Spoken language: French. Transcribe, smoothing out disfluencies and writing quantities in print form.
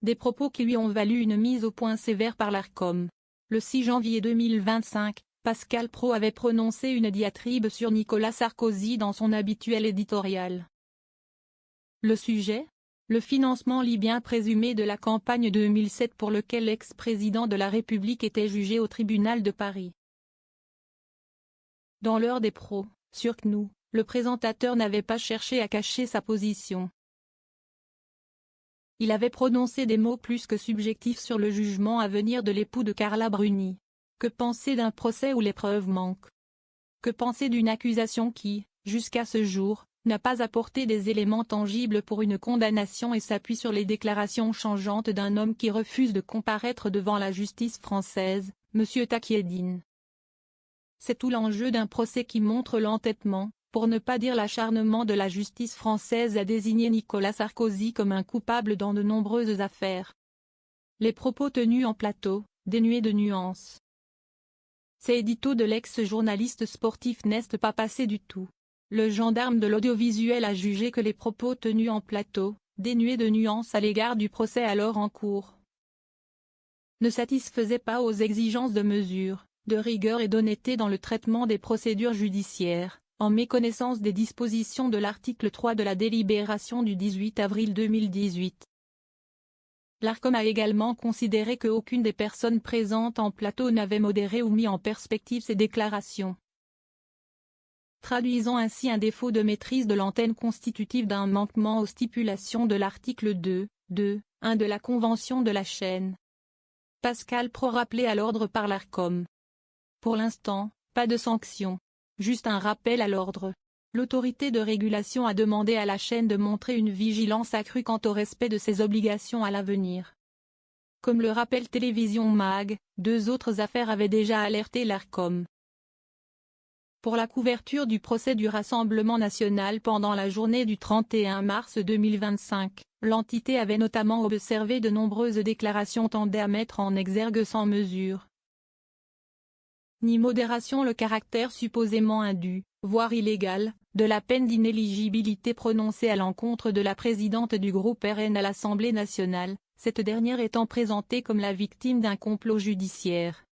des propos qui lui ont valu une mise au point sévère par l'Arcom. Le 6 janvier 2025, Pascal Praud avait prononcé une diatribe sur Nicolas Sarkozy dans son habituel éditorial. Le sujet ? Le financement libyen présumé de la campagne 2007 pour lequel l'ex-président de la République était jugé au tribunal de Paris. Dans l'heure des pros, sur CNews, le présentateur n'avait pas cherché à cacher sa position. Il avait prononcé des mots plus que subjectifs sur le jugement à venir de l'époux de Carla Bruni. Que penser d'un procès où les preuves manquent? Que penser d'une accusation qui, jusqu'à ce jour, n'a pas apporté des éléments tangibles pour une condamnation et s'appuie sur les déclarations changeantes d'un homme qui refuse de comparaître devant la justice française, M. Takieddine. C'est tout l'enjeu d'un procès qui montre l'entêtement, pour ne pas dire l'acharnement de la justice française à désigner Nicolas Sarkozy comme un coupable dans de nombreuses affaires. Les propos tenus en plateau, dénués de nuances. Ces éditos de l'ex-journaliste sportif n'est pas passé du tout. Le gendarme de l'audiovisuel a jugé que les propos tenus en plateau, dénués de nuances à l'égard du procès alors en cours, ne satisfaisaient pas aux exigences de mesure, de rigueur et d'honnêteté dans le traitement des procédures judiciaires, en méconnaissance des dispositions de l'article 3 de la délibération du 18 avril 2018. L'Arcom a également considéré qu'aucune des personnes présentes en plateau n'avait modéré ou mis en perspective ces déclarations, traduisant ainsi un défaut de maîtrise de l'antenne constitutif d'un manquement aux stipulations de l'article 2.2.1 de la Convention de la chaîne. Pascal Praud rappelé à l'ordre par l'Arcom. Pour l'instant, pas de sanction. Juste un rappel à l'ordre. L'autorité de régulation a demandé à la chaîne de montrer une vigilance accrue quant au respect de ses obligations à l'avenir. Comme le rappelle Télévision Mag, 2 autres affaires avaient déjà alerté l'Arcom. Pour la couverture du procès du Rassemblement national pendant la journée du 31 mars 2025, l'entité avait notamment observé de nombreuses déclarations tendaient à mettre en exergue sans mesure ni modération le caractère supposément indu, voire illégal, de la peine d'inéligibilité prononcée à l'encontre de la présidente du groupe RN à l'Assemblée nationale, cette dernière étant présentée comme la victime d'un complot judiciaire.